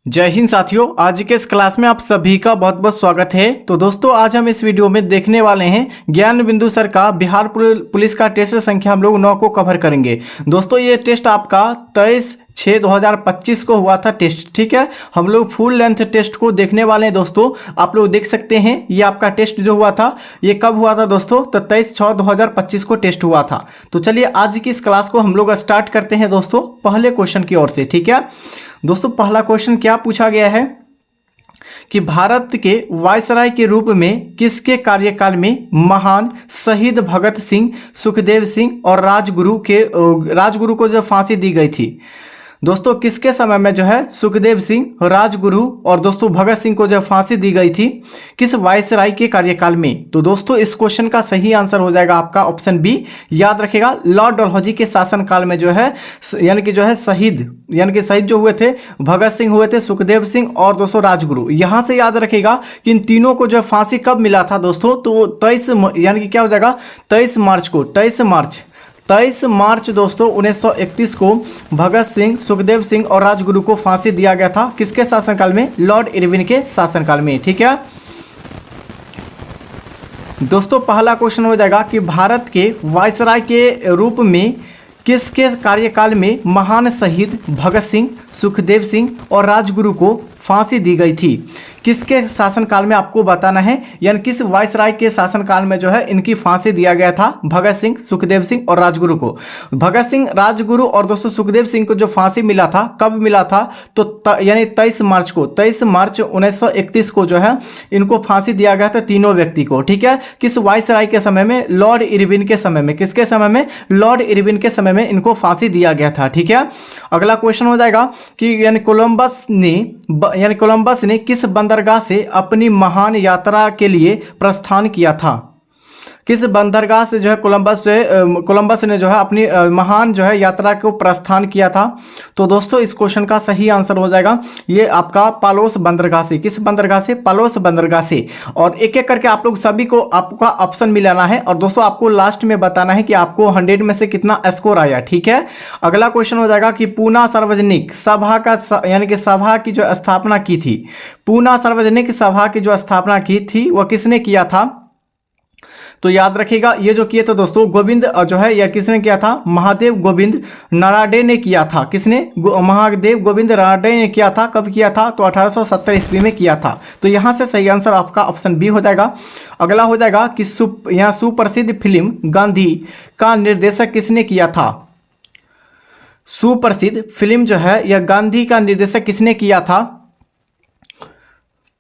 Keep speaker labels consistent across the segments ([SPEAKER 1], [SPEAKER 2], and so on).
[SPEAKER 1] जय हिंद साथियों, आज के इस क्लास में आप सभी का बहुत बहुत स्वागत है। तो दोस्तों, आज हम इस वीडियो में देखने वाले हैं ज्ञान बिंदु सर का बिहार पुलिस का टेस्ट संख्या हम लोग 9 को कवर करेंगे। दोस्तों, ये टेस्ट आपका 23/6/2025 को हुआ था टेस्ट। ठीक है, हम लोग फुल लेंथ टेस्ट को देखने वाले हैं। दोस्तों, आप लोग देख सकते हैं ये आपका टेस्ट जो हुआ था ये कब हुआ था दोस्तों, तो 23/6/2025 को टेस्ट हुआ था। तो चलिए आज की इस क्लास को हम लोग स्टार्ट करते हैं दोस्तों पहले क्वेश्चन की ओर से। ठीक है दोस्तों, पहला क्वेश्चन क्या पूछा गया है कि भारत के वायसराय के रूप में किसके कार्यकाल में महान शहीद भगत सिंह, सुखदेव सिंह और राजगुरु को जो फांसी दी गई थी। दोस्तों, किसके समय में जो है सुखदेव सिंह, राजगुरु और दोस्तों भगत सिंह को जो फांसी दी गई थी, किस वायसराय के कार्यकाल में? तो दोस्तों, इस क्वेश्चन का सही आंसर हो जाएगा आपका ऑप्शन बी। याद रखिएगा, लॉर्ड डलहौजी के शासनकाल में जो है शहीद जो हुए थे भगत सिंह हुए थे, सुखदेव सिंह और दोस्तों राजगुरु। यहां से याद रखिएगा कि इन तीनों को जो फांसी कब मिला था दोस्तों, तो 23 क्या हो जाएगा 23 मार्च को। 23 मार्च दोस्तों 1931 को भगत सिंह, सुखदेव सिंह और राजगुरु को फांसी दिया गया था। किसके शासनकाल में? लॉर्ड इरविन के शासनकाल में। ठीक है दोस्तों, पहला क्वेश्चन हो जाएगा कि भारत के वायसराय के रूप में किसके कार्यकाल में महान शहीद भगत सिंह, सुखदेव सिंह और राजगुरु को फांसी दी गई थी? किसके शासनकाल में आपको बताना है, यानी किस वायसराय के शासनकाल में जो है इनकी फांसी दिया गया था भगत सिंह, सुखदेव सिंह और राजगुरु को। भगत सिंह, राजगुरु और दोस्तों सुखदेव सिंह को जो फांसी मिला था कब मिला था, तो यानी 23 मार्च को। 23 मार्च 1931 को जो है इनको फांसी दिया गया था तीनों व्यक्ति को। ठीक है, किस वायसराय के समय में? लॉर्ड इरविन के समय में। किसके समय में? लॉर्ड इरविन के समय में इनको फांसी दिया गया था। ठीक है, अगला क्वेश्चन हो जाएगा कि कोलंबस ने किस बंदरगाह से अपनी महान यात्रा के लिए प्रस्थान किया था? किस बंदरगाह से जो है कोलंबस ने जो है अपनी महान जो है यात्रा को प्रस्थान किया था? तो दोस्तों, इस क्वेश्चन का सही आंसर हो जाएगा ये आपका पालोस बंदरगाह से। किस बंदरगाह से? पालोस बंदरगाह से। और एक एक करके आप लोग सभी को आपका ऑप्शन मिलाना है और दोस्तों आपको लास्ट में बताना है कि आपको 100 में से कितना स्कोर आया। ठीक है, अगला क्वेश्चन हो जाएगा कि पूना सार्वजनिक सभा का यानी कि सभा की जो स्थापना की थी, पूना सार्वजनिक सभा की जो स्थापना की थी वह किसने किया था? तो याद रखिएगा, ये जो किए थे दोस्तों गोविंद जो है यह किसने किया था? महादेव गोविंद नराडे ने किया था। किसने? महादेव गोविंद नराडे ने किया था। कब किया था? तो 1870 ईस्वी में किया था। तो यहां से सही आंसर आपका ऑप्शन बी हो जाएगा। अगला हो जाएगा कि यहाँ सुप्रसिद्ध फिल्म गांधी का निर्देशक किसने किया था? सुप्रसिद्ध फिल्म जो है यह गांधी का निर्देशक किसने किया था?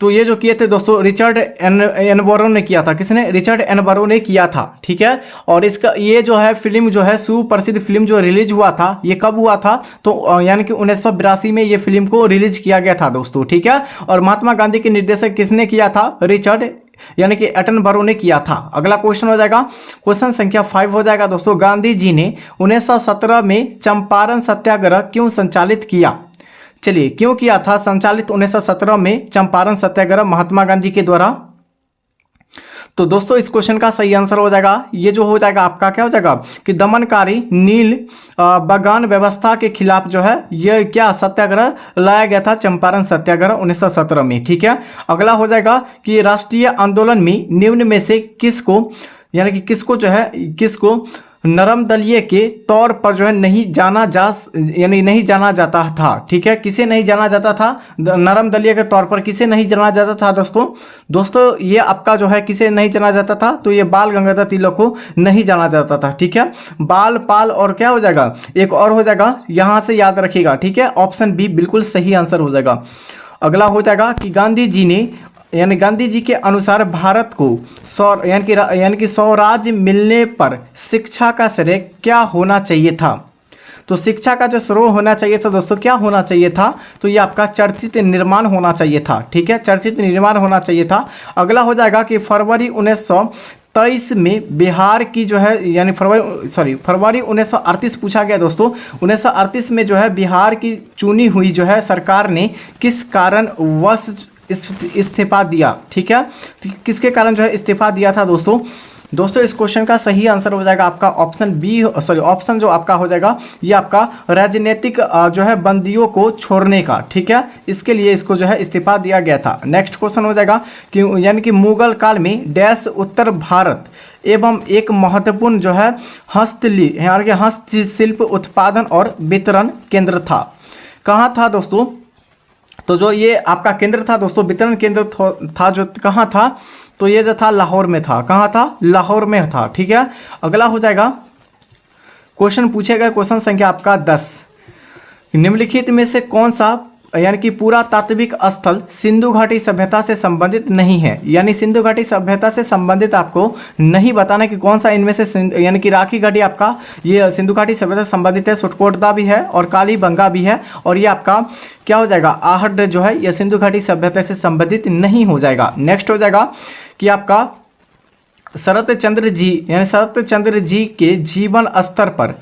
[SPEAKER 1] तो ये जो किए थे दोस्तों रिचर्ड एनबरो ने किया था। किसने? रिचर्ड एनबरो ने किया था। ठीक है, और इसका ये जो है फिल्म जो है सुप्रसिद्ध फिल्म जो रिलीज हुआ था ये कब हुआ था? तो यानी कि 1982 में ये फिल्म को रिलीज किया गया था दोस्तों। ठीक है, और महात्मा गांधी के निर्देशक किसने किया था? रिचर्ड यानी कि एटनबरो ने किया था। अगला क्वेश्चन हो जाएगा, क्वेश्चन संख्या 5 हो जाएगा दोस्तों, गांधी जी ने 1917 में चंपारण सत्याग्रह क्यों संचालित किया? चलिए, क्यों किया था संचालित 1917 में चंपारण सत्याग्रह महात्मा गांधी के द्वारा? तो दोस्तों, इस क्वेश्चन का सही आंसर हो जाएगा ये जो हो जाएगा आपका क्या हो जाएगा कि दमनकारी नील बागान व्यवस्था के खिलाफ जो है ये क्या सत्याग्रह लाया गया था, चंपारण सत्याग्रह 1917 में। ठीक है, अगला हो जाएगा कि राष्ट्रीय आंदोलन में निम्न में से किसको यानी कि किसको नरम दलीय के तौर पर जो है नहीं जाना जाता था? ठीक है, किसे नहीं जाना जाता था? नरम दलीय के तौर पर किसे नहीं जाना जाता था दोस्तों ये आपका जो है किसे नहीं जाना जाता था? तो ये बाल गंगाधर तिलक को नहीं जाना जाता था। ठीक है, बाल, पाल और क्या हो जाएगा एक और हो जाएगा, यहां से याद रखिएगा। ठीक है, ऑप्शन बी बिल्कुल सही आंसर हो जाएगा। अगला हो जाएगा कि गांधी जी के अनुसार भारत को यानी कि स्वराज्य मिलने पर शिक्षा का श्रेय क्या होना चाहिए था? तो शिक्षा का जो श्रेय होना चाहिए था दोस्तों क्या होना चाहिए था? तो ये आपका चर्चित निर्माण होना चाहिए था। ठीक है, चर्चित निर्माण होना चाहिए था। अगला हो जाएगा कि फरवरी 1923 में बिहार की जो है यानी फरवरी 1938 पूछा गया दोस्तों। 1938 में जो है बिहार की चुनी हुई जो है सरकार ने किस कारण वश इस्तीफा दिया? ठीक है, तो किसके कारण जो है इस्तीफा दिया था दोस्तों? दोस्तों इस क्वेश्चन का सही आंसर हो जाएगा आपका ऑप्शन बी, सॉरी ऑप्शन जो आपका हो जाएगा ये आपका राजनीतिक जो है बंदियों को छोड़ने का, ठीक है, इसके लिए इसको जो है इस्तीफा दिया गया था। नेक्स्ट क्वेश्चन हो जाएगा कि यानी कि मुगल काल में डैश उत्तर भारत एवं एक महत्वपूर्ण जो है हस्तशिल्प उत्पादन और वितरण केंद्र था। कहाँ था दोस्तों? तो जो ये आपका केंद्र था दोस्तों, वितरण केंद्र था जो कहाँ था? तो ये जो था लाहौर में था। कहाँ था? लाहौर में था, ठीक है। अगला हो जाएगा क्वेश्चन पूछेगा, क्वेश्चन संख्या आपका 10, निम्नलिखित में से कौन सा यानी कि पुरातात्विक स्थल सिंधु घाटी सभ्यता से संबंधित नहीं है? यानी सिंधु घाटी सभ्यता से संबंधित आपको नहीं बताना कि कौन सा इनमें से, यानी कि राखी घाटी आपका ये सिंधु घाटी सभ्यता से संबंधित है, सुटकोटदा भी है और कालीबंगा भी है, और ये आपका क्या हो जाएगा, आहट जो है ये सिंधु घाटी सभ्यता से संबंधित नहीं हो जाएगा। नेक्स्ट हो जाएगा कि आपका शरत चंद्र जी, यानी शरत चंद्र जी के जीवन स्तर पर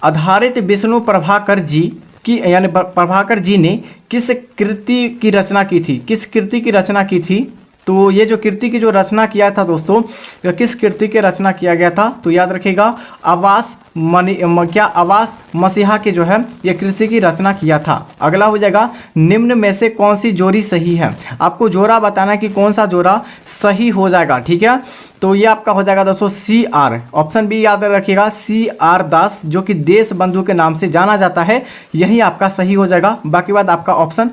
[SPEAKER 1] आधारित विष्णु प्रभाकर जी की, यानी प्रभाकर जी ने किस कृति की रचना की थी? किस कृति की रचना की थी? तो ये जो कृति की जो रचना किया था दोस्तों, किस कृति की रचना किया गया था? तो याद रखिएगा आवास आवास मसीहा के जो है ये कृति की रचना किया था। अगला हो जाएगा निम्न में से कौन सी जोड़ी सही है? आपको जोड़ा बताना है कि कौन सा जोड़ा सही हो जाएगा, ठीक है। तो ये आपका हो जाएगा दोस्तों CR, ऑप्शन बी याद रखिएगा, CR दास जो कि देश बंधु के नाम से जाना जाता है, यही आपका सही हो जाएगा। बाकी बात आपका ऑप्शन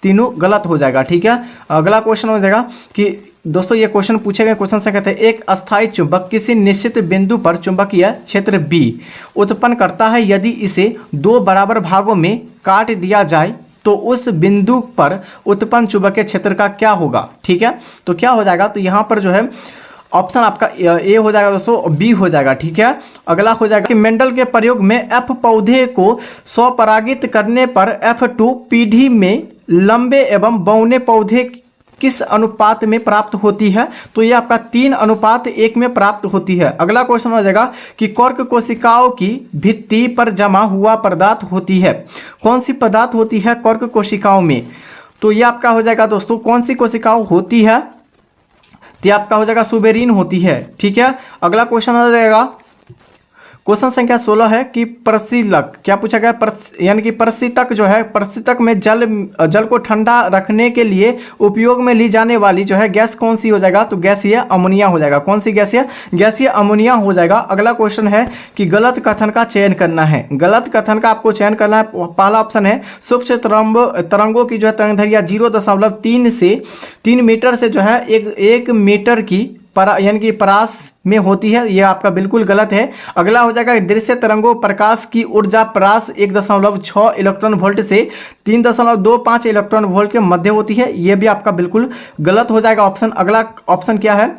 [SPEAKER 1] तीनों गलत हो जाएगा, ठीक है। अगला क्वेश्चन हो जाएगा कि दोस्तों ये क्वेश्चन पूछे गए क्वेश्चन से कहते हैं एक अस्थायी चुंबक किसी निश्चित बिंदु पर चुंबकीय क्षेत्र B उत्पन्न करता है, यदि इसे दो बराबर भागों में काट दिया जाए तो उस बिंदु पर उत्पन्न चुंबकीय क्षेत्र का क्या होगा, ठीक है। तो क्या हो जाएगा? तो यहाँ पर जो है ऑप्शन आपका ए हो जाएगा दोस्तों, बी हो जाएगा, ठीक है। अगला हो जाएगा कि मेंडल के प्रयोग में F पौधे को स्वपरागित करने पर F2 पीढ़ी में लंबे एवं बौने पौधे किस अनुपात में प्राप्त होती है? तो ये आपका 3:1 में प्राप्त होती है। अगला क्वेश्चन हो जाएगा कि कर्क कोशिकाओं की भित्ति पर जमा हुआ पदार्थ होती है, कौन सी पदार्थ होती है कर्क कोशिकाओं में? तो ये आपका हो जाएगा दोस्तों कौन सी कोशिकाओं होती है? तो आपका हो जाएगा सुबेरीन होती है, ठीक है। अगला क्वेश्चन हो जाएगा क्वेश्चन संख्या 16 है कि प्रशीतक, क्या पूछा गया? यानी कि प्रशीतक जो है, प्रशीतक में जल को ठंडा रखने के लिए उपयोग में ली जाने वाली जो है गैस कौन सी हो जाएगा? तो गैसीय अमोनिया हो जाएगा। कौन सी गैसीय? गैसीय अमोनिया हो जाएगा। अगला क्वेश्चन है कि गलत कथन का चयन करना है। गलत कथन का आपको चयन करना है। पहला ऑप्शन है सूक्ष्म तरंगों की जो है तरंगधैर्घ्य 0.3 से 3 मीटर से जो है 1 मीटर की यानी कि परास में होती है, यह आपका बिल्कुल गलत है। अगला हो जाएगा दृश्य तरंगों प्रकाश की ऊर्जा परास 1.6 इलेक्ट्रॉन वोल्ट से 3.25 इलेक्ट्रॉन वोल्ट के मध्य होती है, यह भी आपका बिल्कुल गलत हो जाएगा ऑप्शन। अगला ऑप्शन क्या है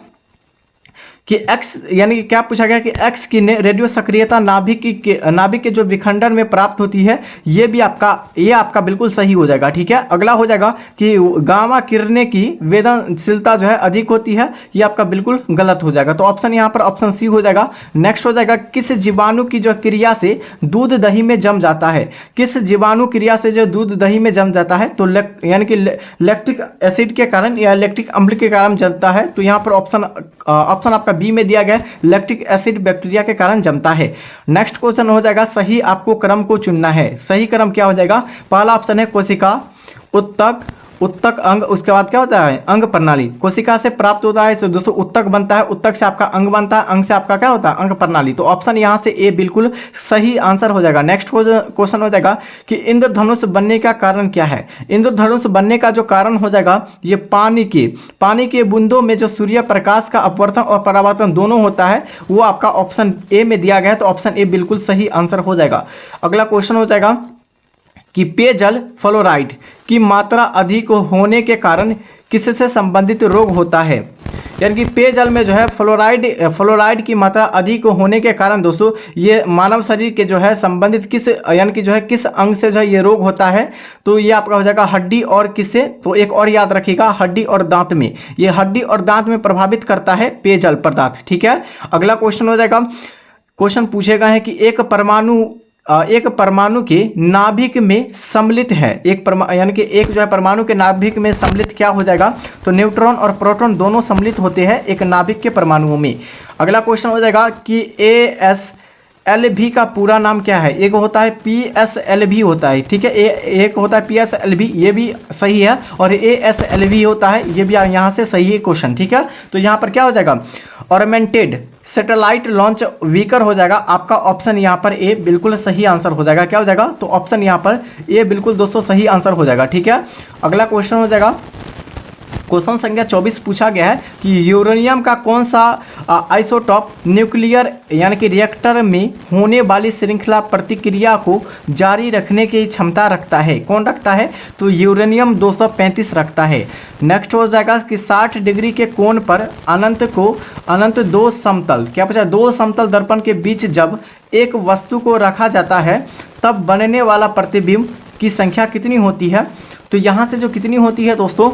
[SPEAKER 1] कि X, यानी कि क्या पूछा गया कि X की रेडियो सक्रियता नाभिक के जो विखंडन में प्राप्त होती है, ये आपका बिल्कुल सही हो जाएगा, ठीक है। अगला हो जाएगा कि गामा किरणें की वेदनशीलता जो है अधिक होती है, ये आपका बिल्कुल गलत हो जाएगा। तो ऑप्शन यहाँ पर ऑप्शन सी हो जाएगा। नेक्स्ट हो जाएगा किस जीवाणु की जो क्रिया से दूध दही में जम जाता है? किस जीवाणु क्रिया से जो दूध दही में जम जाता है? तो यानी कि लैक्टिक एसिड के कारण या लैक्टिक अम्ल के कारण जमता है। तो यहाँ पर ऑप्शन आपका बी में दिया गया, लैक्टिक एसिड बैक्टीरिया के कारण जमता है। नेक्स्ट क्वेश्चन हो जाएगा सही आपको क्रम को चुनना है। सही क्रम क्या हो जाएगा? पहला ऑप्शन है कोशिका, उत्तक अंग, उसके बाद क्या होता है? अंग प्रणाली। कोशिका से प्राप्त होता है तो दोस्तों उत्तक बनता है, उत्तक से आपका अंग बनता है, अंग से आपका क्या होता है? अंग प्रणाली। तो ऑप्शन यहाँ से ए बिल्कुल सही आंसर हो जाएगा। नेक्स्ट क्वेश्चन हो जाएगा कि इंद्रधनुष बनने का कारण क्या है? इंद्रधनुष बनने का जो कारण हो जाएगा ये पानी के बूंदों में जो सूर्य प्रकाश का अपवर्तन और परावर्तन दोनों होता है, वो आपका ऑप्शन ए में दिया गया है। तो ऑप्शन ए बिल्कुल सही आंसर हो जाएगा। अगला क्वेश्चन हो जाएगा कि पेयजल फ्लोराइड की मात्रा अधिक होने के कारण किससे संबंधित रोग होता है? यानी कि पेयजल में जो है फ्लोराइड की मात्रा अधिक होने के कारण दोस्तों ये मानव शरीर के जो है संबंधित किस अंग से जो है ये रोग होता है? तो ये आपका हो जाएगा हड्डी और किससे? तो एक और याद रखिएगा, हड्डी और दांत में। ये हड्डी और दांत में प्रभावित करता है पेयजल पदार्थ, ठीक है। अगला क्वेश्चन हो जाएगा, क्वेश्चन पूछेगा है कि एक परमाणु एक परमाणु के नाभिक में सम्मिलित है, यानी कि एक जो है परमाणु के नाभिक में सम्मिलित क्या हो जाएगा, तो न्यूट्रॉन और प्रोटॉन दोनों सम्मिलित होते हैं एक नाभिक के परमाणुओं में। अगला क्वेश्चन हो जाएगा कि ASLV का पूरा नाम क्या है। एक होता है PSLV होता है, ठीक है, एक होता है PSLV, ये भी सही है, और ASLV होता है, ये भी यहाँ से सही है क्वेश्चन, ठीक है। तो यहाँ पर क्या हो जाएगा, ऑर्बिटेड सैटेलाइट लॉन्च व्हीकल हो जाएगा आपका ऑप्शन यहाँ पर ए बिल्कुल सही आंसर हो जाएगा। क्या हो जाएगा, तो ऑप्शन यहाँ पर ए बिल्कुल दोस्तों सही आंसर हो जाएगा, ठीक है। अगला क्वेश्चन हो जाएगा, क्वेश्चन संख्या 24 पूछा गया है कि यूरेनियम का कौन सा आइसोटॉप न्यूक्लियर यानी कि रिएक्टर में होने वाली श्रृंखला प्रतिक्रिया को जारी रखने की क्षमता रखता है। कौन रखता है, तो यूरेनियम 235 रखता है। नेक्स्ट हो जाएगा कि 60 डिग्री के कोण पर अनंत दो समतल, क्या पूछा, दो समतल दर्पण के बीच जब एक वस्तु को रखा जाता है तब बनने वाला प्रतिबिंब की संख्या कितनी होती है। तो यहाँ से जो कितनी होती है दोस्तों,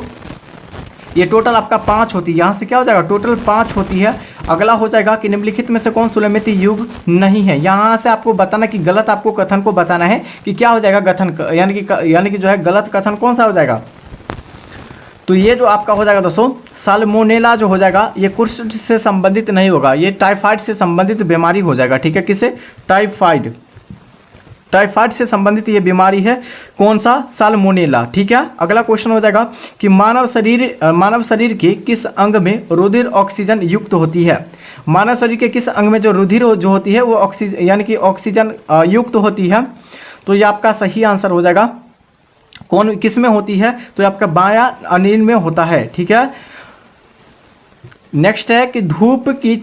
[SPEAKER 1] ये टोटल आपका 5 होती है, यहाँ से क्या हो जाएगा, टोटल 5 होती है। अगला हो जाएगा कि निम्नलिखित में से कौन सुलेमिती युग नहीं है। यहाँ से आपको बताना कि गलत आपको कथन को बताना है कि क्या हो जाएगा कथन, यानी कि जो है गलत कथन कौन सा हो जाएगा। तो ये जो आपका हो जाएगा दोस्तों साल्मोनेला जो हो जाएगा, ये कुष्ठ से संबंधित नहीं होगा, ये टाइफाइड से संबंधित बीमारी हो जाएगा, ठीक है। किसे, टाइफाइड से संबंधित ये बीमारी है, कौन सा, साल्मोनेला, ठीक है। अगला क्वेश्चन हो जाएगा कि मानव शरीर के किस अंग में रुधिर ऑक्सीजन युक्त होती है। मानव शरीर के किस अंग में जो रुधिर जो होती है वो ऑक्सीजन यानी कि ऑक्सीजन युक्त होती है। तो ये आपका सही आंसर हो जाएगा, कौन किस में होती है, तो ये आपका बायां अनिल में होता है, ठीक है। नेक्स्ट है कि धूप की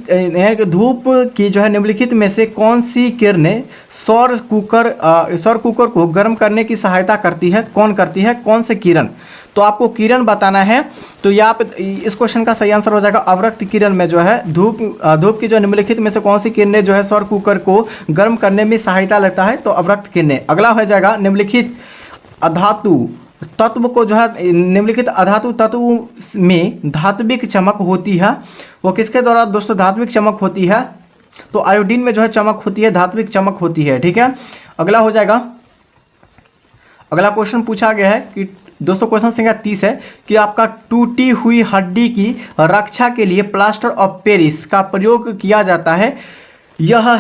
[SPEAKER 1] जो है निम्नलिखित में से कौन सी किरणें सौर कुकर को गर्म करने की सहायता करती है, कौन करती है, कौन से किरण। तो आपको किरण बताना है। तो यहाँ पे इस क्वेश्चन का सही आंसर हो जाएगा अवरक्त किरण में जो है धूप की जो निम्नलिखित में से कौन सी किरणें जो है सौर कुकर को गर्म करने में सहायता लगता है, तो अवरक्त किरणें। अगला हो जाएगा निम्नलिखित अधातु तत्व को जो है निम्नलिखित अधातु तत्व में धात्विक चमक होती है, वो किसके द्वारा दोस्तों धात्विक चमक होती है, तो आयोडीन में जो है चमक होती है, धात्विक चमक होती है, ठीक है। अगला हो जाएगा, अगला क्वेश्चन पूछा गया है कि दोस्तों क्वेश्चन संख्या 30 है कि आपका टूटी हुई हड्डी की रक्षा के लिए प्लास्टर ऑफ पेरिस का प्रयोग किया जाता है। यह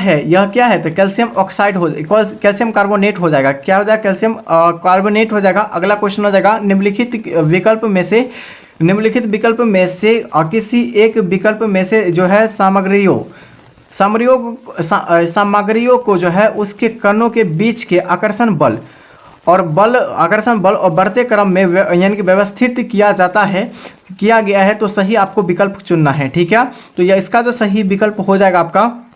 [SPEAKER 1] क्या है, तो कैल्शियम ऑक्साइड कैल्शियम कार्बोनेट हो जाएगा, क्या हो जाएगा, कैल्शियम कार्बोनेट हो जाएगा। अगला क्वेश्चन हो जाएगा निम्नलिखित विकल्प में से किसी एक विकल्प में से जो है सामग्रियों को जो है उसके कणों के बीच के आकर्षण बल और बढ़ते क्रम में यानी कि व्यवस्थित किया गया है, तो सही आपको विकल्प चुनना है, ठीक है। तो यह इसका जो सही विकल्प हो जाएगा आपका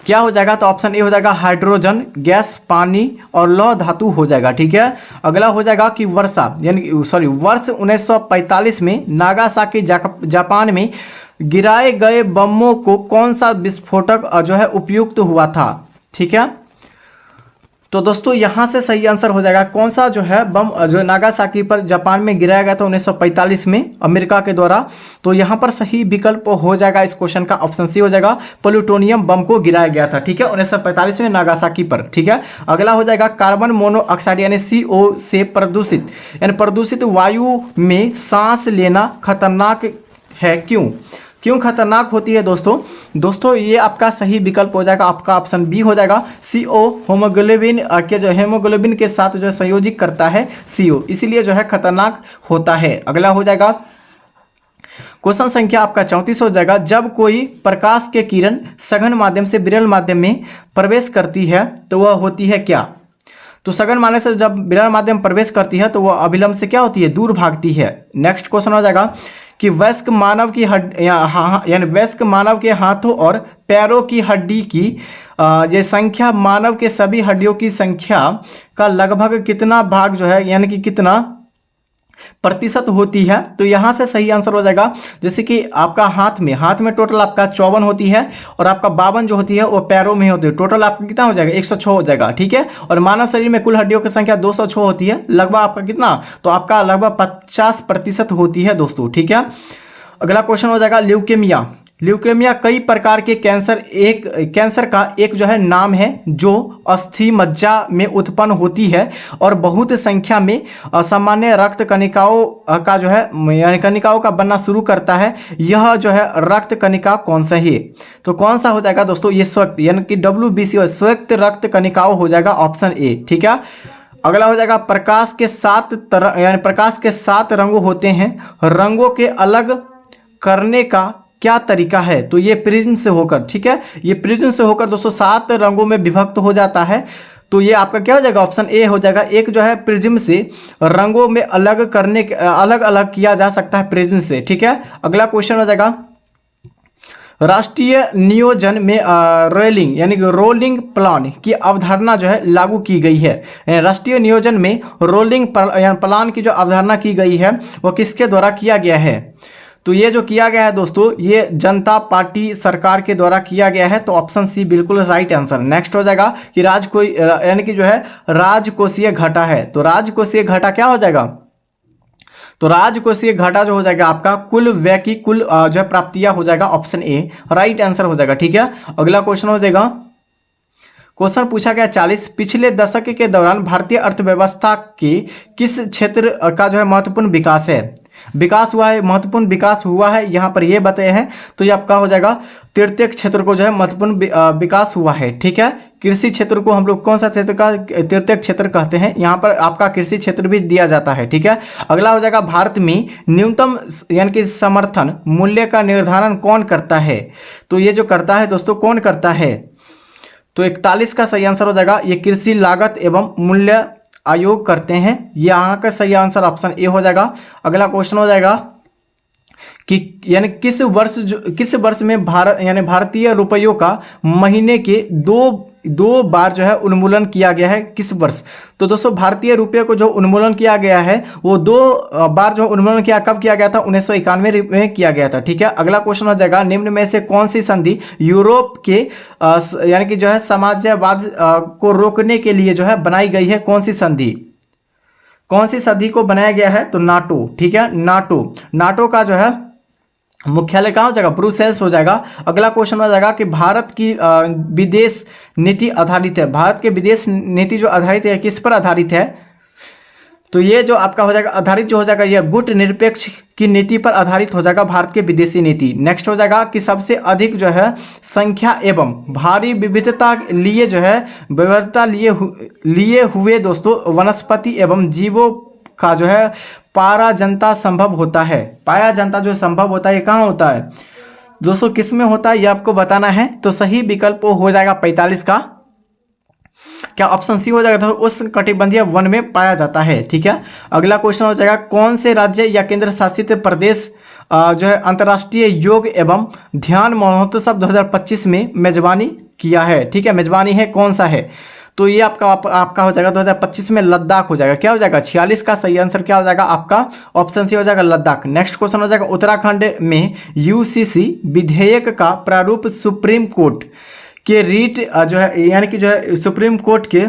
[SPEAKER 1] क्या हो जाएगा, तो ऑप्शन ए हो जाएगा हाइड्रोजन गैस, पानी और लौह धातु हो जाएगा, ठीक है। अगला हो जाएगा कि वर्ष 1945 में नागासाकी जापान में गिराए गए बमों को कौन सा विस्फोटक जो है उपयुक्त हुआ था, ठीक है। तो दोस्तों यहाँ से सही आंसर हो जाएगा कौन सा जो है बम जो नागासाकी पर जापान में गिराया गया था 1945 में अमेरिका के द्वारा। तो यहाँ पर सही विकल्प हो जाएगा इस क्वेश्चन का ऑप्शन सी हो जाएगा, प्लूटोनियम बम को गिराया गया था, ठीक है, 1945 में नागासाकी पर, ठीक है। अगला हो जाएगा कार्बन मोनोऑक्साइड यानी CO से प्रदूषित वायु में सांस लेना खतरनाक है, क्यों खतरनाक होती है दोस्तों ये आपका सही विकल्प हो जाएगा, आपका ऑप्शन बी हो जाएगा। CO हीमोग्लोबिन के जो हेमोग्लोबिन के साथ जो संयोजित करता है CO, इसीलिए जो है खतरनाक होता है। अगला हो जाएगा क्वेश्चन संख्या आपका 34 हो जाएगा, जब कोई प्रकाश के किरण सघन माध्यम से विरल माध्यम में प्रवेश करती है तो वह होती है क्या। तो सघन माध्यम से जब विरल माध्यम प्रवेश करती है तो वह अविलंब से क्या होती है, दूर भागती है। नेक्स्ट क्वेश्चन हो जाएगा कि वयस्क मानव की यानी वयस्क मानव के हाथों और पैरों की हड्डी की ये संख्या मानव के सभी हड्डियों की संख्या का लगभग कितना भाग जो है यानी कि कितना प्रतिशत होती है। तो यहाँ से सही आंसर हो जाएगा, जैसे कि आपका हाथ में टोटल आपका 54 होती है और आपका 52 जो होती है वो पैरों में होती है, टोटल आपका कितना हो जाएगा 106 हो जाएगा, ठीक है। और मानव शरीर में कुल हड्डियों की संख्या 206 होती है, लगभग आपका कितना, तो आपका लगभग 50% होती है दोस्तों, ठीक है। अगला क्वेश्चन हो जाएगा ल्यूकेमिया ल्यूकेमिया कई प्रकार के कैंसर का एक जो है नाम है जो अस्थि मज्जा में उत्पन्न होती है और बहुत संख्या में असामान्य रक्त कणिकाओं का जो है यानी कणिकाओं का बनना शुरू करता है। यह जो है रक्त कणिका कौन सा है? तो कौन सा हो जाएगा दोस्तों? ये स्वेत यानी कि WBC स्वेत रक्त कणिकाओं हो जाएगा, ऑप्शन ए। ठीक है, अगला हो जाएगा प्रकाश के 7 तरह यानी प्रकाश के 7 रंगों होते हैं, रंगों के अलग करने का क्या तरीका है? तो ये प्रिज्म से होकर, ठीक है, ये प्रिज्म से होकर दोस्तों 7 रंगों में विभक्त हो जाता है। तो ये आपका क्या हो जाएगा? ऑप्शन ए हो जाएगा। एक जो है प्रिज्म से रंगों में अलग करने अलग अलग किया जा सकता है प्रिज्म से। ठीक है, अगला क्वेश्चन हो जाएगा राष्ट्रीय नियोजन में रोलिंग यानी कि रोलिंग प्लान की अवधारणा जो है लागू की गई है। राष्ट्रीय नियोजन में रोलिंग प्लान की जो अवधारणा की गई है वो किसके द्वारा किया गया है? तो ये जो किया गया है दोस्तों ये जनता पार्टी सरकार के द्वारा किया गया है। तो ऑप्शन सी बिल्कुल राइट आंसर। नेक्स्ट हो जाएगा कि यानी कि जो है राजकोषीय घाटा है। तो राजकोषीय घाटा क्या हो जाएगा? तो राजकोषीय घाटा जो हो जाएगा आपका कुल व्यय की कुल जो है प्राप्तियां हो जाएगा, ऑप्शन ए राइट आंसर हो जाएगा। ठीक है, अगला क्वेश्चन हो जाएगा, क्वेश्चन पूछा गया 40 पिछले दशक के दौरान भारतीय अर्थव्यवस्था के किस क्षेत्र का जो है महत्वपूर्ण विकास हुआ है? महत्वपूर्ण विकास हुआ है यहाँ पर ये बताए हैं। तो ये आपका हो जाएगा तृतीय क्षेत्र को जो है महत्वपूर्ण विकास हुआ है। ठीक है, कृषि क्षेत्र को हम लोग कौन सा क्षेत्र का तृतीय क्षेत्र कहते हैं? यहाँ पर आपका कृषि क्षेत्र भी दिया जाता है। ठीक है, अगला हो जाएगा भारत में न्यूनतम यानी कि समर्थन मूल्य का निर्धारण कौन करता है? तो ये जो करता है दोस्तों कौन करता है? तो 41 का सही आंसर हो जाएगा ये कृषि लागत एवं मूल्य आयोग करते हैं। यहाँ का सही आंसर ऑप्शन ए हो जाएगा। अगला क्वेश्चन हो जाएगा कि यानी किस वर्ष में भारतीय रुपयों का महीने के दो बार जो है उन्मूलन किया गया है? किस वर्ष? तो दोस्तों भारतीय रुपये को जो उन्मूलन किया गया है वो 2 बार जो उन्मूलन कब किया गया था? 1991 में किया गया था। ठीक है, अगला क्वेश्चन हो जाएगा निम्न में से कौन सी संधि यूरोप के यानी कि जो है साम्राज्यवाद को रोकने के लिए जो है बनाई गई है? कौन सी संधि को बनाया गया है? तो नाटो। ठीक है, नाटो का जो है मुख्यालय कहाँ हो जाएगा? ब्रुसेल्स हो जाएगा। अगला क्वेश्चन हो जाएगा कि भारत की विदेश नीति आधारित है। भारत के विदेश नीति जो आधारित है किस पर आधारित है? तो ये जो आपका हो जाएगा आधारित जो हो जाएगा ये गुट निरपेक्ष की नीति पर आधारित हो जाएगा भारत के विदेशी नीति। नेक्स्ट हो जाएगा कि सबसे अधिक जो है संख्या एवं भारी विविधता लिए जो है विविधता लिए हुए दोस्तों वनस्पति एवं जीवों का जो है पाया जनता संभव होता है। पाया जनता जो संभव होता है ये कहाँ होता है दोस्तों? किस में होता है ये आपको बताना है। तो सही विकल्प हो जाएगा 45 का क्या ऑप्शन सी हो जाएगा? तो उस कटिबंधीय वन में पाया जाता है। ठीक है, अगला क्वेश्चन हो जाएगा कौन से राज्य या केंद्र शासित प्रदेश जो है अंतर्राष्ट्रीय योग एवं ध्यान महोत्सव 2025 में मेजबानी किया है? ठीक है, मेजबानी है कौन सा है? तो ये आपका हो जाएगा 2025 में लद्दाख हो जाएगा। क्या हो जाएगा? 46 का सही आंसर क्या हो जाएगा आपका? ऑप्शन सी हो जाएगा लद्दाख। नेक्स्ट क्वेश्चन हो जाएगा उत्तराखंड में UCC विधेयक का प्रारूप सुप्रीम कोर्ट के रीट जो है यानी कि जो है सुप्रीम कोर्ट के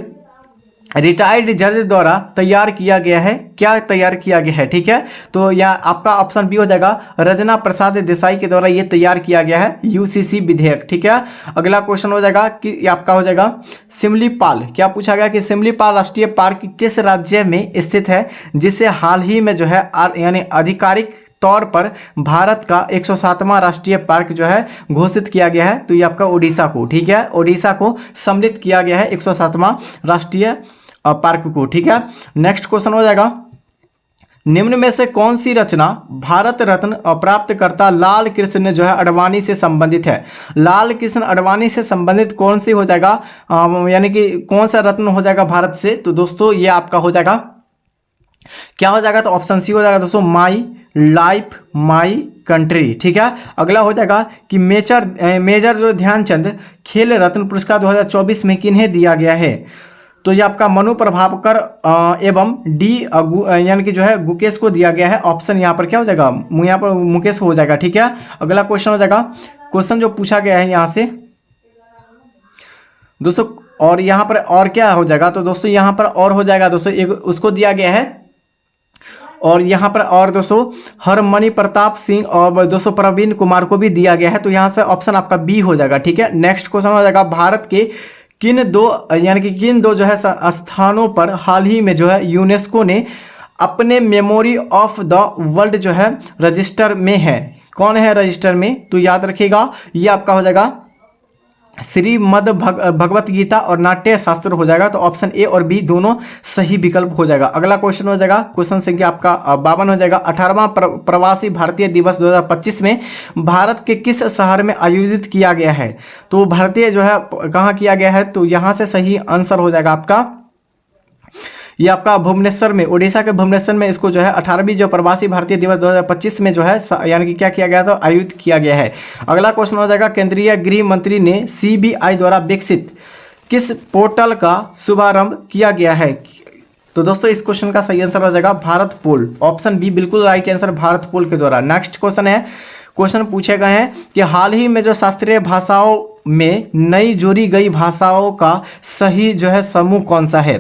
[SPEAKER 1] रिटायर्ड जज द्वारा तैयार किया गया है। क्या तैयार किया गया है? ठीक है, तो यहाँ आपका ऑप्शन बी हो जाएगा रजना प्रसाद देसाई के द्वारा ये तैयार किया गया है UCC विधेयक। ठीक है, अगला क्वेश्चन हो जाएगा कि आपका हो जाएगा सिमलीपाल। क्या पूछा गया कि सिमलीपाल राष्ट्रीय पार्क किस राज्य में स्थित है जिसे हाल ही में जो है यानी आधिकारिक तौर पर भारत का 107वां राष्ट्रीय पार्क जो है घोषित किया गया है? तो ये आपका ओडिशा को, ठीक है, ओडिशा को सम्मिलित किया गया है 107वां राष्ट्रीय पार्क को। ठीक है, नेक्स्ट क्वेश्चन हो जाएगा निम्न में से कौन सी रचना भारत रत्न प्राप्तकर्ता लाल कृष्ण जो है अडवाणी से संबंधित है? लाल कृष्ण अडवाणी से संबंधित कौन सी हो जाएगा यानी कि कौन सा रत्न हो जाएगा भारत से? तो दोस्तों ये आपका हो जाएगा क्या हो जाएगा? तो ऑप्शन सी हो जाएगा दोस्तों माई लाइफ माई कंट्री। ठीक है, अगला हो जाएगा कि मेजर जो ध्यानचंद खेल रत्न पुरस्कार 2024 में किन्हें दिया गया है? तो ये आपका मनु प्रभाकर एवं डी यानी कि जो है गुकेश को दिया गया है। ऑप्शन यहाँ पर क्या हो जाएगा? यहाँ पर मुकेश हो जाएगा। ठीक है, अगला क्वेश्चन हो जाएगा क्वेश्चन जो पूछा गया है यहाँ से दोस्तों, और यहाँ पर और क्या हो जाएगा? तो दोस्तों यहाँ पर और हो जाएगा दोस्तों एक उसको दिया गया है और यहाँ पर और दोस्तों हरमनी प्रताप सिंह और दोस्तों प्रवीण कुमार को भी दिया गया है। तो यहाँ से ऑप्शन आपका बी हो जाएगा। ठीक है, नेक्स्ट क्वेश्चन हो जाएगा भारत के किन दो जो है स्थानों पर हाल ही में जो है यूनेस्को ने अपने मेमोरी ऑफ द वर्ल्ड जो है रजिस्टर में है। कौन है रजिस्टर में? तो याद रखिएगा ये आपका हो जाएगा श्रीमद् भगवत गीता और नाट्य शास्त्र हो जाएगा। तो ऑप्शन ए और बी दोनों सही विकल्प हो जाएगा। अगला क्वेश्चन हो जाएगा, क्वेश्चन संख्या आपका 52 हो जाएगा। 18वां प्रवासी भारतीय दिवस 2025 में भारत के किस शहर में आयोजित किया गया है? तो भारतीय जो है कहाँ किया गया है? तो यहाँ से सही आंसर हो जाएगा आपका ये आपका भुवनेश्वर में, उड़ीसा के भुवनेश्वर में इसको जो है 18वीं जो प्रवासी भारतीय दिवस 2025 में जो है यानी कि क्या किया गया था? आयोजित किया गया है। अगला क्वेश्चन हो जाएगा, केंद्रीय गृह मंत्री ने सीबीआई द्वारा विकसित किस पोर्टल का शुभारंभ किया गया है? तो दोस्तों इस क्वेश्चन का सही आंसर हो जाएगा भारत पोल। ऑप्शन बी बिल्कुल राइट आंसर, भारत पोल के द्वारा। नेक्स्ट क्वेश्चन है, क्वेश्चन पूछे गए हैं कि हाल ही में जो शास्त्रीय भाषाओं में नई जोड़ी गई भाषाओं का सही जो है समूह कौन सा है?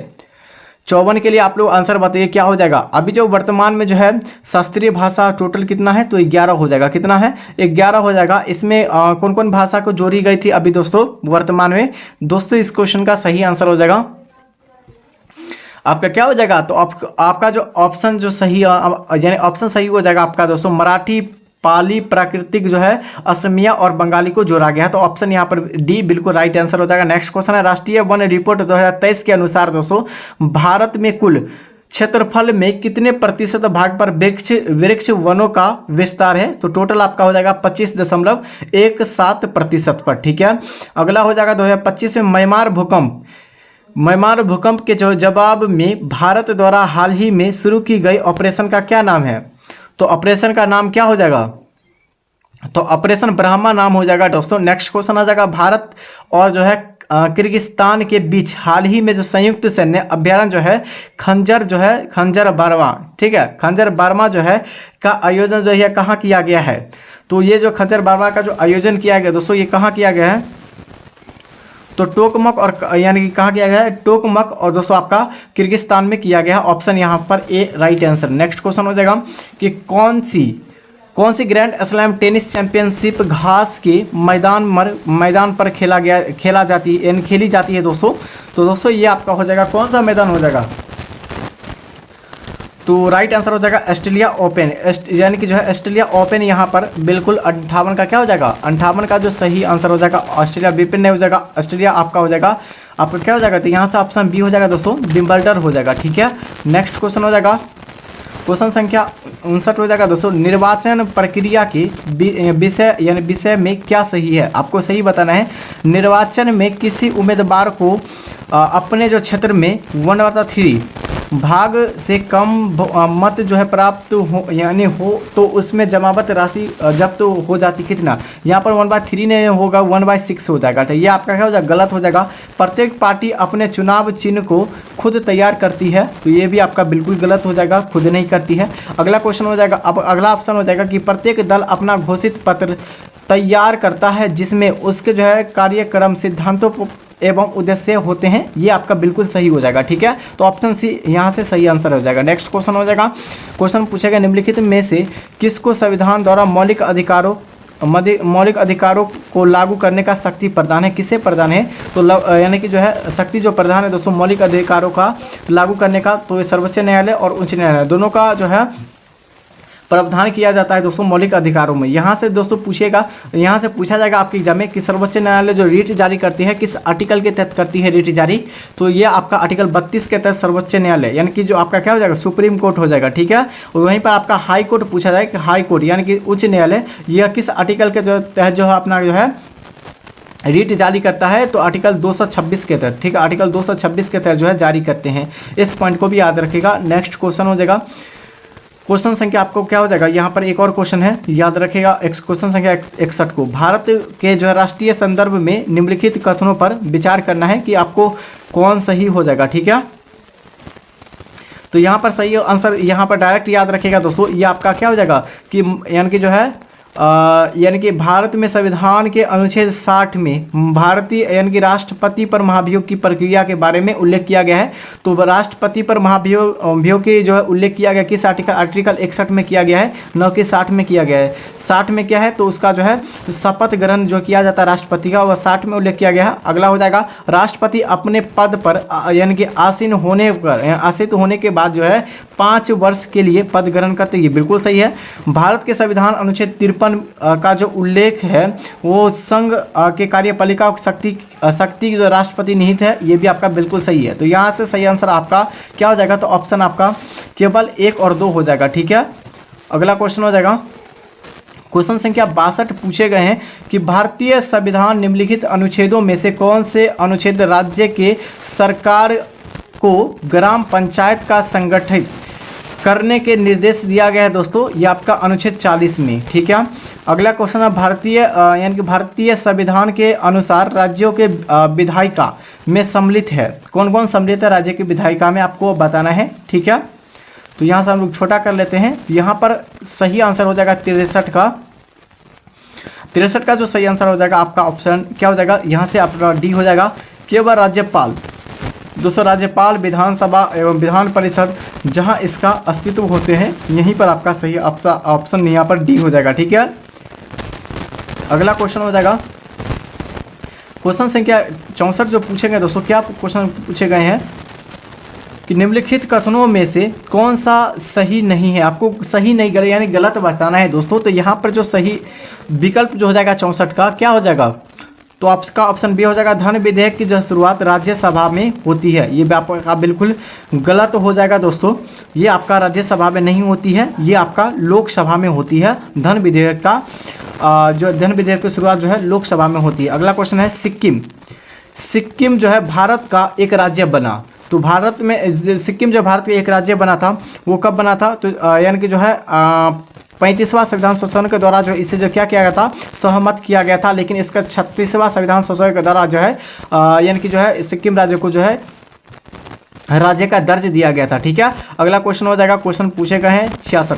[SPEAKER 1] 54 के लिए आप लोग आंसर बताइए क्या हो जाएगा। अभी जो वर्तमान में जो है शास्त्रीय भाषा टोटल कितना है? तो 11 हो जाएगा। कितना है? 11 हो जाएगा। इसमें कौन कौन भाषा को जोड़ी गई थी अभी दोस्तों वर्तमान में? दोस्तों इस क्वेश्चन का सही आंसर हो जाएगा आपका क्या हो जाएगा? तो आपका जो ऑप्शन जो सही यानी ऑप्शन सही हो जाएगा आपका दोस्तों मराठी, पाली, प्राकृतिक जो है असमिया और बंगाली को जोड़ा गया है। तो ऑप्शन यहाँ पर डी बिल्कुल राइट आंसर हो जाएगा। नेक्स्ट क्वेश्चन है, राष्ट्रीय वन रिपोर्ट 2023 के अनुसार दोस्तों भारत में कुल क्षेत्रफल में कितने प्रतिशत भाग पर वृक्ष वनों का विस्तार है? तो टोटल आपका हो जाएगा 25.17% पर। ठीक है, अगला हो जाएगा 2025 में म्यांमार भूकंप के जो जवाब में भारत द्वारा हाल ही में शुरू की गई ऑपरेशन का क्या नाम है? तो ऑपरेशन का नाम क्या हो जाएगा? तो ऑपरेशन ब्रह्मा नाम हो जाएगा दोस्तों। नेक्स्ट क्वेश्चन आ जाएगा, भारत और जो है किर्गिस्तान के बीच हाल ही में जो संयुक्त सैन्य अभ्यारण्य जो है खंजर बारवा, ठीक है, खंजर बारवा जो है का आयोजन जो है कहाँ किया गया है? तो ये जो खंजर बारवा का जो आयोजन किया गया दोस्तों ये कहाँ किया गया है? तो टोकमक और यानी कि कहाँ किया गया है? टोकमक और दोस्तों आपका किर्गिस्तान में किया गया है। ऑप्शन यहाँ पर ए राइट आंसर। नेक्स्ट क्वेश्चन हो जाएगा कि कौन सी ग्रैंड स्लैम टेनिस चैंपियनशिप घास के मैदान पर खेली जाती है दोस्तों? तो दोस्तों ये आपका हो जाएगा कौन सा मैदान हो जाएगा? तो राइट आंसर हो जाएगा ऑस्ट्रेलिया ओपन, यानी कि जो है ऑस्ट्रेलिया ओपन यहाँ पर बिल्कुल 58 का क्या हो जाएगा? 58 का जो सही आंसर हो जाएगा ऑस्ट्रेलिया विपिन नहीं हो जाएगा, ऑस्ट्रेलिया आपका हो जाएगा आपका क्या हो जाएगा? तो यहाँ से ऑप्शन बी हो जाएगा दोस्तों विंबलडन हो जाएगा। ठीक है, नेक्स्ट क्वेश्चन हो जाएगा, क्वेश्चन संख्या 59 हो जाएगा दोस्तों, निर्वाचन प्रक्रिया के विषय में क्या सही है? आपको सही बताना है। निर्वाचन में किसी उम्मीदवार को अपने जो क्षेत्र में 1/3 भाग से कम मत जो है प्राप्त हो तो उसमें जमावत राशि जब्त हो जाती कितना? यहाँ पर 1/3 नहीं होगा, 1/6 हो जाएगा। तो ये आपका क्या हो जाएगा? गलत हो जाएगा। प्रत्येक पार्टी अपने चुनाव चिन्ह को खुद तैयार करती है, तो ये भी आपका बिल्कुल गलत हो जाएगा, खुद नहीं करती है। अगला क्वेश्चन हो जाएगा, अब अगला ऑप्शन हो जाएगा कि प्रत्येक दल अपना घोषित पत्र तैयार करता है जिसमें उसके जो है कार्यक्रम सिद्धांतों एवं उद्देश्य होते हैं। ये आपका बिल्कुल सही हो जाएगा। ठीक है, तो ऑप्शन सी यहाँ से सही आंसर हो जाएगा। नेक्स्ट क्वेश्चन हो जाएगा, क्वेश्चन पूछेगा निम्नलिखित में से किसको संविधान द्वारा मौलिक अधिकारों को लागू करने का शक्ति प्रदान है? किसे प्रदान है? तो यानी कि जो है शक्ति जो प्रदान है दोस्तों मौलिक अधिकारों का लागू करने का, तो सर्वोच्च न्यायालय और उच्च न्यायालय दोनों का जो है प्रावधान किया जाता है दोस्तों मौलिक अधिकारों में। यहाँ से दोस्तों यहाँ से पूछा जाएगा आपके एग्जाम में कि सर्वोच्च न्यायालय जो रीट जारी करती है किस आर्टिकल के तहत करती है रीट जारी? तो ये आपका आर्टिकल 32 के तहत सर्वोच्च न्यायालय यानी कि जो आपका क्या हो जाएगा? सुप्रीम कोर्ट हो जाएगा। ठीक है, और वहीं पर आपका हाई कोर्ट पूछा जाएगा कि हाई कोर्ट यानी कि उच्च न्यायालय यह किस आर्टिकल के जो तहत जो है अपना जो है रीट जारी करता है? तो आर्टिकल 226 के तहत। ठीक है, आर्टिकल 226 के तहत जो है जारी करते हैं। इस पॉइंट को भी याद रखिएगा। नेक्स्ट क्वेश्चन हो जाएगा, क्वेश्चन संख्या आपको क्या हो जाएगा? यहाँ पर एक और क्वेश्चन है, याद रखिएगा क्वेश्चन संख्या 61 को। भारत के जो है राष्ट्रीय संदर्भ में निम्नलिखित कथनों पर विचार करना है कि आपको कौन सही हो जाएगा। ठीक है, तो यहाँ पर सही आंसर यहाँ पर डायरेक्ट याद रखिएगा दोस्तों, ये आपका क्या हो जाएगा कि यानी कि जो है यानी कि भारत में संविधान के अनुच्छेद 60 में भारतीय यानी कि राष्ट्रपति पर महाभियोग की प्रक्रिया के बारे में उल्लेख किया गया है। तो राष्ट्रपति पर महाभियोग के जो है उल्लेख किया गया किस आर्टिकल 61 में किया गया है, न कि 60 में किया गया है। 60 में क्या है, तो उसका जो है शपथ ग्रहण जो किया जाता है राष्ट्रपति का, वह 60 में उल्लेख किया गया है। अगला हो जाएगा, राष्ट्रपति अपने पद पर यानी कि आसीन होने के बाद जो है 5 वर्ष के लिए पद ग्रहण करते, ये बिल्कुल सही है। भारत के संविधान अनुच्छेद 53 का जो उल्लेख है वो संघ के कार्यपालिका शक्ति जो राष्ट्रपति निहित है, ये भी आपका बिल्कुल सही है। तो यहाँ से सही आंसर आपका क्या हो जाएगा, तो ऑप्शन आपका केवल 1 और 2 हो जाएगा। ठीक है, अगला क्वेश्चन हो जाएगा, क्वेश्चन संख्या 62 पूछे गए हैं कि भारतीय संविधान निम्नलिखित अनुच्छेदों में से कौन से अनुच्छेद राज्य के सरकार को ग्राम पंचायत का संगठित करने के निर्देश दिया गया है। दोस्तों ये आपका अनुच्छेद 40 में। ठीक है, अगला क्वेश्चन है, भारतीय संविधान के अनुसार राज्यों के विधायिका में सम्मिलित है, कौन कौन सम्मिलित है राज्य की विधायिका में, आपको बताना है। ठीक है, तो यहाँ से हम लोग छोटा कर लेते हैं। यहाँ पर सही आंसर हो जाएगा 63 का। 63 का जो सही आंसर हो जाएगा आपका ऑप्शन क्या हो जाएगा, यहाँ से आपका डी हो जाएगा। केवल राज्यपाल, दोस्तों राज्यपाल, विधानसभा एवं विधान परिषद जहाँ इसका अस्तित्व होते हैं, यहीं पर आपका सही ऑप्शन यहाँ पर डी हो जाएगा। ठीक है, अगला क्वेश्चन हो जाएगा, क्वेश्चन संख्या 64 जो पूछे गए दोस्तों, क्या क्वेश्चन पूछे गए हैं कि निम्नलिखित कथनों में से कौन सा सही नहीं है, आपको सही नहीं गलत यानी गलत बताना है दोस्तों। तो यहाँ पर जो सही विकल्प जो हो जाएगा 64 का क्या हो जाएगा, तो आपका ऑप्शन बी हो जाएगा, धन विधेयक की जो शुरुआत राज्यसभा में होती है, ये आपका बिल्कुल गलत हो जाएगा दोस्तों। ये आपका राज्यसभा में नहीं होती है, ये आपका लोकसभा में होती है। धन विधेयक की शुरुआत जो है लोकसभा में होती है। अगला क्वेश्चन है, सिक्किम जो है भारत का एक राज्य बना, तो भारत में सिक्किम जो भारत का एक राज्य बना था वो कब बना था, तो यानी कि जो है 35वां संविधान संशोधन के द्वारा जो इसे जो क्या किया गया था, सहमत किया गया था। लेकिन इसका 36वां संविधान संशोधन के द्वारा जो है यानी कि जो है सिक्किम राज्य को जो है राज्य का दर्ज दिया गया था। ठीक है, अगला क्वेश्चन हो जाएगा, क्वेश्चन पूछे गए हैं 66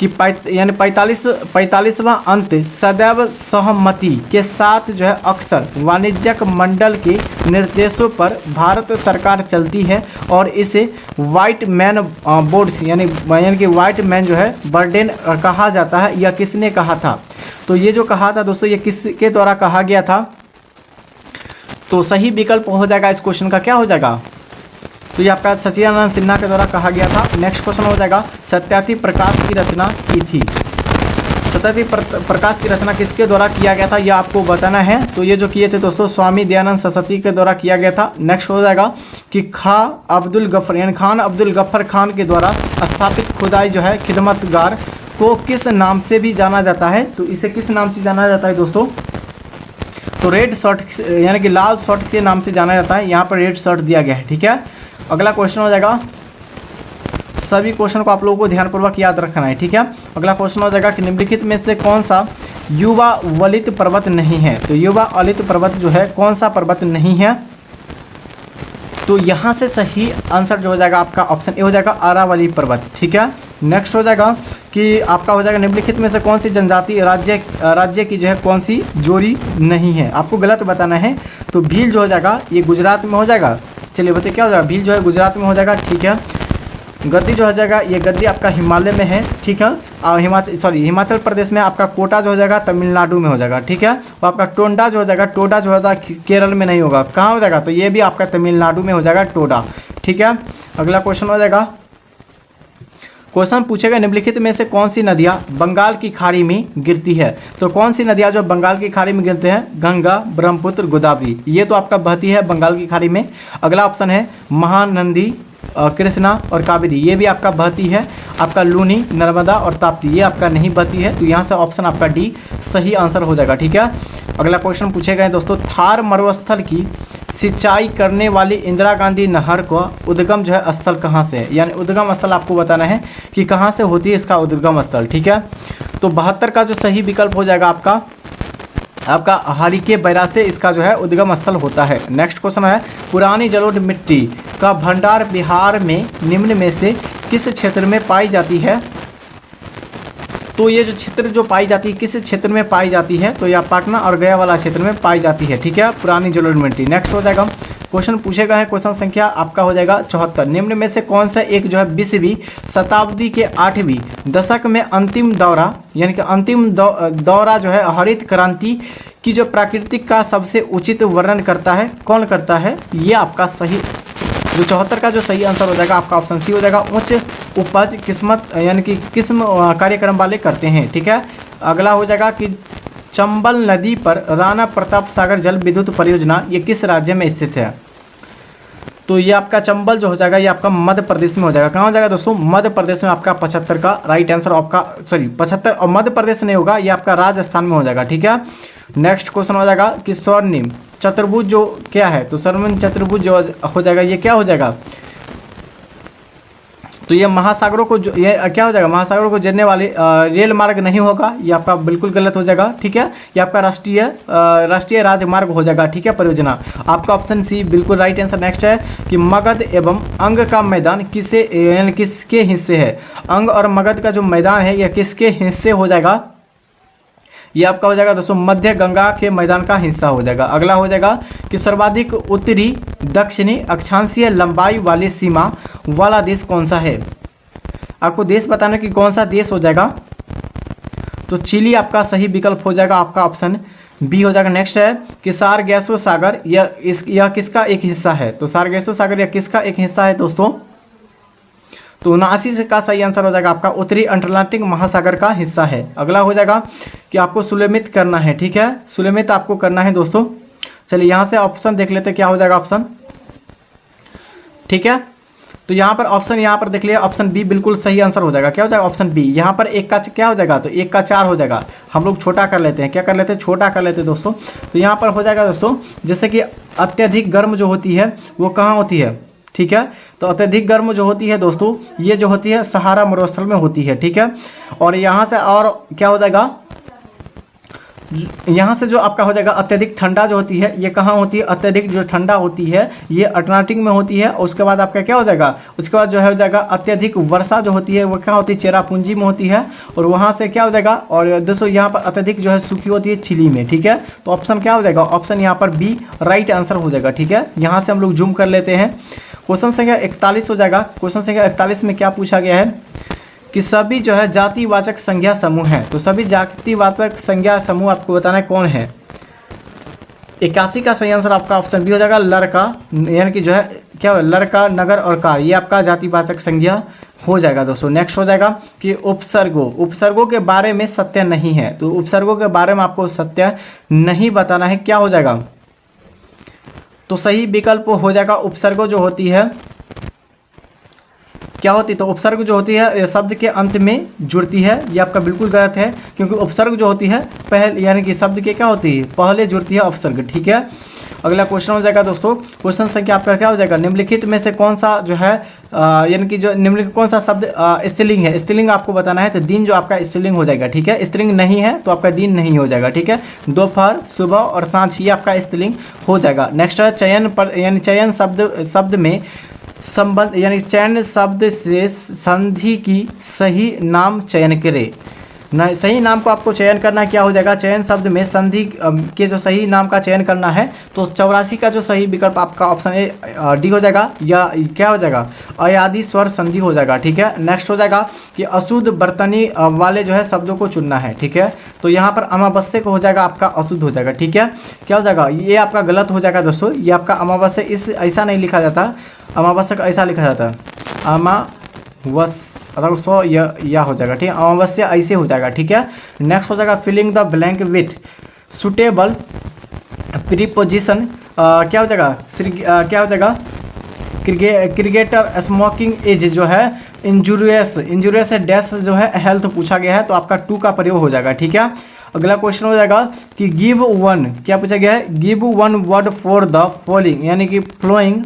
[SPEAKER 1] कि 45वां अंत सदैव सहमति के साथ जो है अक्सर वाणिज्यिक मंडल के निर्देशों पर भारत सरकार चलती है और इसे व्हाइट मैन बोर्ड्स यानी कि व्हाइट मैन जो है बर्डन कहा जाता है, यह किसने कहा था। तो ये जो कहा था दोस्तों, ये किसके द्वारा कहा गया था, तो सही विकल्प हो जाएगा इस क्वेश्चन का क्या हो जाएगा, तो ये आपका सचिदानंद सिन्हा के द्वारा कहा गया था। नेक्स्ट क्वेश्चन हो जाएगा, सत्यार्थी प्रकाश की रचना की थी, सत्यार्थी प्रकाश की रचना किसके द्वारा किया गया था, यह आपको बताना है। तो ये जो किए थे दोस्तों स्वामी दयानंद सरस्वती के द्वारा किया गया था। नेक्स्ट हो जाएगा कि खान अब्दुल गफ्फर खान के द्वारा स्थापित खुदाई जो है खिदमतगार को किस नाम से भी जाना जाता है, तो इसे किस नाम से जाना जाता है दोस्तों, तो रेड शर्ट यानी कि लाल शर्ट के नाम से जाना जाता है। यहाँ पर रेड शर्ट दिया गया है। ठीक है, अगला क्वेश्चन हो जाएगा, सभी क्वेश्चन को आप लोगों को ध्यानपूर्वक याद रखना है। ठीक है, अगला क्वेश्चन हो जाएगा कि निम्नलिखित में से कौन सा युवा वलित पर्वत नहीं है, तो युवा वलित पर्वत जो है कौन सा पर्वत नहीं है, तो यहाँ से सही आंसर जो हो जाएगा आपका ऑप्शन ए हो जाएगा, अरावली पर्वत। ठीक है, नेक्स्ट हो जाएगा कि आपका हो जाएगा निम्नलिखित में से कौन सी जनजाति राज्य की जो है कौन सी जोड़ी नहीं है, आपको गलत बताना है। तो भील जो हो जाएगा ये गुजरात में हो जाएगा, चलिए बताइए क्या हो जाएगा, भील जो है गुजरात में हो जाएगा। ठीक है, गद्दी जो हो जाएगा ये गद्दी आपका हिमालय में है। ठीक है, और हिमाचल प्रदेश में आपका कोटा जो हो जाएगा तमिलनाडु में हो जाएगा। ठीक है, और आपका टोडा जो हो जाएगा केरल में नहीं होगा, कहाँ हो जाएगा, तो ये भी आपका तमिलनाडु में हो जाएगा टोडा। ठीक है, अगला क्वेश्चन हो जाएगा, क्वेश्चन पूछेगा निम्नलिखित में से कौन सी नदियाँ बंगाल की खाड़ी में गिरती है, तो कौन सी नदियाँ जो बंगाल की खाड़ी में गिरते हैं, गंगा, ब्रह्मपुत्र, गोदावरी, ये तो आपका बहती है बंगाल की खाड़ी में। अगला ऑप्शन है महानंदी, कृष्णा और कावेरी, ये भी आपका बहती है। आपका लूनी, नर्मदा और ताप्ती, ये आपका नहीं बहती है। तो यहाँ से ऑप्शन आपका डी सही आंसर हो जाएगा। ठीक है, अगला क्वेश्चन पूछे गए दोस्तों, थार मरुस्थल की सिंचाई करने वाली इंदिरा गांधी नहर का उद्गम जो है स्थल कहाँ से है, यानी उद्गम स्थल आपको बताना है कि कहाँ से होती है इसका उद्गम स्थल। ठीक है, तो 72 का जो सही विकल्प हो जाएगा आपका हरिके बैरा से इसका जो है उद्गम स्थल होता है। नेक्स्ट क्वेश्चन है, पुरानी जलोढ़ मिट्टी का भंडार बिहार में निम्न में से किस क्षेत्र में पाई जाती है, तो ये जो क्षेत्र जो पाई जाती है किस क्षेत्र में पाई जाती है, तो यह पटना और गया वाला क्षेत्र में पाई जाती है, ठीक है, पुरानी जलोढ़ मिट्टी। नेक्स्ट हो जाएगा क्वेश्चन पूछेगा है, क्वेश्चन संख्या आपका हो जाएगा 74। निम्न में से कौन सा एक जो है 20वीं शताब्दी के 8वीं दशक में अंतिम दौरा यानी कि अंतिम दौरा जो है हरित क्रांति की जो प्राकृतिक का सबसे उचित वर्णन करता है, कौन करता है? ये आपका सही जो 74 का जो सही आंसर हो जाएगा आपका ऑप्शन सी हो जाएगा। उच्च उपज किस्मत यानी कि किस्म कार्यक्रम वाले करते हैं, ठीक है। अगला हो जाएगा कि चंबल नदी पर राणा प्रताप सागर जल विद्युत परियोजना ये किस राज्य में स्थित है? तो ये आपका चंबल जो हो जाएगा ये आपका मध्य प्रदेश में हो जाएगा। कहाँ हो जाएगा दोस्तों? मध्य प्रदेश में आपका 75 का राइट आंसर आपका 75 और मध्य प्रदेश नहीं होगा, ये आपका राजस्थान में हो जाएगा, ठीक है। नेक्स्ट क्वेश्चन हो जाएगा कि स्वर्णिम चतुर्भुज जो क्या है, तो स्वर्णिम चतुर्भुज जो हो जाएगा ये क्या हो जाएगा? तो ये महासागरों को जो ये क्या हो जाएगा? महासागरों को जोड़ने वाले रेल मार्ग नहीं होगा, ये आपका बिल्कुल गलत हो जाएगा, ठीक है। ये आपका राष्ट्रीय राजमार्ग हो जाएगा, ठीक है, परियोजना। आपका ऑप्शन सी बिल्कुल राइट आंसर। नेक्स्ट है कि मगध एवं अंग का मैदान किसे यानी किसके हिस्से है? अंग और मगध का जो मैदान है यह किसके हिस्से हो जाएगा? ये आपका हो जाएगा दोस्तों मध्य गंगा के मैदान का हिस्सा हो जाएगा। अगला हो जाएगा कि सर्वाधिक उत्तरी दक्षिणी अक्षांशीय लंबाई वाली सीमा वाला देश कौन सा है? आपको देश बताना कि कौन सा देश हो जाएगा, तो चिली आपका सही विकल्प हो जाएगा, आपका ऑप्शन बी हो जाएगा। नेक्स्ट है कि सारगैसो सागर यह किसका एक हिस्सा है? तो सारगैसो सागर यह किसका एक हिस्सा है दोस्तों? तो 79 का सही आंसर हो जाएगा आपका उत्तरी अटलांटिक महासागर का हिस्सा है। अगला हो जाएगा कि आपको सुलेमित करना है, ठीक है, सुलेमित आपको करना है दोस्तों। चलिए यहाँ से ऑप्शन देख लेते हैं क्या हो जाएगा ऑप्शन, ठीक है। तो यहाँ पर ऑप्शन यहाँ पर देख लिया, ऑप्शन बी बिल्कुल सही आंसर हो जाएगा। क्या हो जाएगा ऑप्शन बी? यहाँ पर एक का क्या हो जाएगा? तो 1 का 4 हो जाएगा। हम लोग छोटा कर लेते हैं, क्या कर लेते हैं? छोटा कर लेते हैं दोस्तों। तो यहाँ पर हो जाएगा दोस्तों जैसे कि अत्यधिक गर्म जो होती है वो कहाँ होती है, ठीक है। तो अत्यधिक गर्म जो होती है दोस्तों ये जो होती है सहारा मरुस्थल में होती है, ठीक है। और यहाँ से और क्या हो जाएगा, यहाँ से जो आपका हो जाएगा अत्यधिक ठंडा जो होती है ये कहाँ होती है? अत्यधिक जो ठंडा होती है ये अटलांटिक में होती है। और उसके बाद आपका क्या हो जाएगा? उसके बाद जो है हो जाएगा अत्यधिक वर्षा जो होती है वो क्या होती है? चेरापूंजी में होती है। और वहाँ से क्या हो जाएगा? और दोस्तों यहाँ पर अत्यधिक जो है सूखी होती है चिली में, ठीक है। तो ऑप्शन क्या हो जाएगा? ऑप्शन यहाँ पर बी राइट आंसर हो जाएगा, ठीक है। यहाँ से हम लोग जूम कर लेते हैं। क्वेश्चन संख्या 41 हो जाएगा। क्वेश्चन संख्या 41 में क्या पूछा गया है कि सभी जो है जातिवाचक संज्ञा समूह है। तो सभी जातिवाचक संज्ञा समूह आपको बताना है कौन है। 81 का सही आंसर आपका ऑप्शन बी हो जाएगा लड़का, यानी कि जो है क्या हो लड़का, नगर और कार, ये आपका जातिवाचक संज्ञा हो जाएगा दोस्तों। नेक्स्ट हो जाएगा कि उपसर्गों के बारे में सत्य नहीं है। तो उपसर्गों के बारे में आपको सत्य नहीं बताना है, क्या हो जाएगा? तो सही विकल्प हो जाएगा उपसर्ग जो होती है क्या होती है? तो उपसर्ग जो होती है शब्द के अंत में जुड़ती है, ये आपका बिल्कुल गलत है, क्योंकि उपसर्ग जो होती है पहले यानी कि शब्द के क्या होती है? पहले जुड़ती है उपसर्ग, ठीक है। अगला क्वेश्चन हो जाएगा दोस्तों, क्वेश्चन संख्या आपका क्या हो जाएगा? निम्नलिखित में से कौन सा जो है यानी कि जो निम्नलिखित कौन सा शब्द स्त्रीलिंग है? स्त्रीलिंग आपको बताना है। तो दिन जो आपका स्त्रीलिंग हो जाएगा, ठीक है। स्त्रीलिंग नहीं है तो आपका दिन नहीं हो जाएगा, ठीक है। दोपहर, सुबह और सांझ ये आपका स्त्रीलिंग हो जाएगा। नेक्स्ट है चयन पर यानी चयन शब्द में संबंध यानी चयन शब्द से संधि की सही नाम चयन करे। न सही नाम को आपको चयन करना क्या हो जाएगा? चयन शब्द में संधि के जो सही नाम का चयन करना है। तो 84 का जो सही विकल्प आपका ऑप्शन ए डी हो जाएगा, या क्या हो जाएगा? अयादि स्वर संधि हो जाएगा, ठीक है। नेक्स्ट हो जाएगा कि अशुद्ध बर्तनी वाले जो है शब्दों को चुनना है, ठीक है। तो यहाँ पर अमावस्या को हो जाएगा आपका अशुद्ध हो जाएगा, ठीक है। क्या हो जाएगा? ये आपका गलत हो जाएगा दोस्तों। ये आपका अमावस्या इस ऐसा नहीं लिखा जाता, अमावस्या का ऐसा लिखा जाता है अमावस अगर सो या हो जाएगा, ठीक है। अमावस्या ऐसे हो जाएगा, ठीक है। नेक्स्ट हो जाएगा filling the blank with suitable preposition, क्या हो जाएगा? क्या हो जाएगा? क्रिकेटर स्मोकिंग एज जो है इंजूरियस डैश जो है हेल्थ पूछा गया है, तो आपका 2 का प्रयोग हो जाएगा, ठीक है। अगला क्वेश्चन हो जाएगा कि गिव वन, क्या पूछा गया है? Give one word for the following, यानी कि फ्लोइंग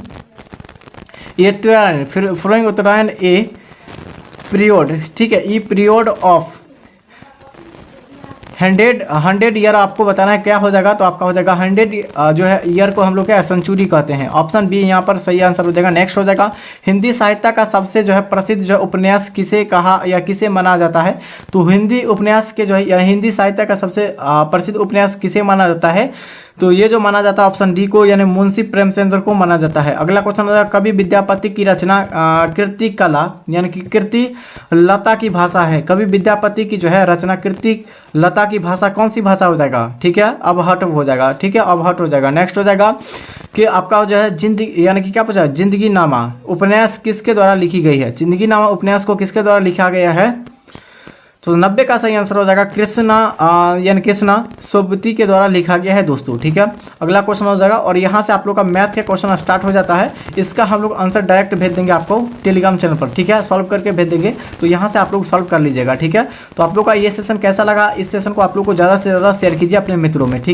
[SPEAKER 1] उत्तरायण ए पीरियड, ठीक है। ई पीरियड ऑफ 100 ईयर आपको बताना है क्या हो जाएगा, तो आपका हो जाएगा 100 जो है ईयर को हम लोग क्या सेंचुरी कहते हैं। ऑप्शन बी यहाँ पर सही आंसर हो जाएगा। नेक्स्ट हो जाएगा हिंदी साहित्य का सबसे जो है प्रसिद्ध जो है उपन्यास किसे कहा या किसे माना जाता है, तो हिंदी उपन्यास के जो है या हिंदी साहित्य का सबसे प्रसिद्ध उपन्यास किसे माना जाता है, तो ये जो माना जाता है ऑप्शन डी को यानी मुंशी प्रेमचंद्र को माना जाता है। अगला क्वेश्चन हो जाएगा कवि विद्यापति की रचना कृति कला यानी कि कृति लता की भाषा है। कवि विद्यापति की जो है रचना कृति लता की भाषा कौन सी भाषा हो जाएगा, ठीक है, अब हट हो जाएगा, ठीक है, अब हट हो जाएगा। नेक्स्ट हो जाएगा कि आपका जो है जिंदगी यानी कि क्या पूछा, जिंदगी नामा उपन्यास किसके द्वारा लिखी गई है, जिंदगी नामा उपन्यास को किसके द्वारा लिखा गया है, तो 90 का सही आंसर हो जाएगा कृष्णा यानी कृष्णा सोबती के द्वारा लिखा गया है दोस्तों, ठीक है। अगला क्वेश्चन हो जाएगा और यहाँ से आप लोग का मैथ के क्वेश्चन स्टार्ट हो जाता है। इसका हम लोग आंसर डायरेक्ट भेज देंगे आपको टेलीग्राम चैनल पर, ठीक है, सॉल्व करके भेज देंगे, तो यहाँ से आप लोग सॉल्व कर लीजिएगा, ठीक है। तो आप लोग का ये सेशन कैसा लगा, इस सेशन को आप लोग को ज़्यादा से ज़्यादा शेयर कीजिए अपने मित्रों में, ठीक।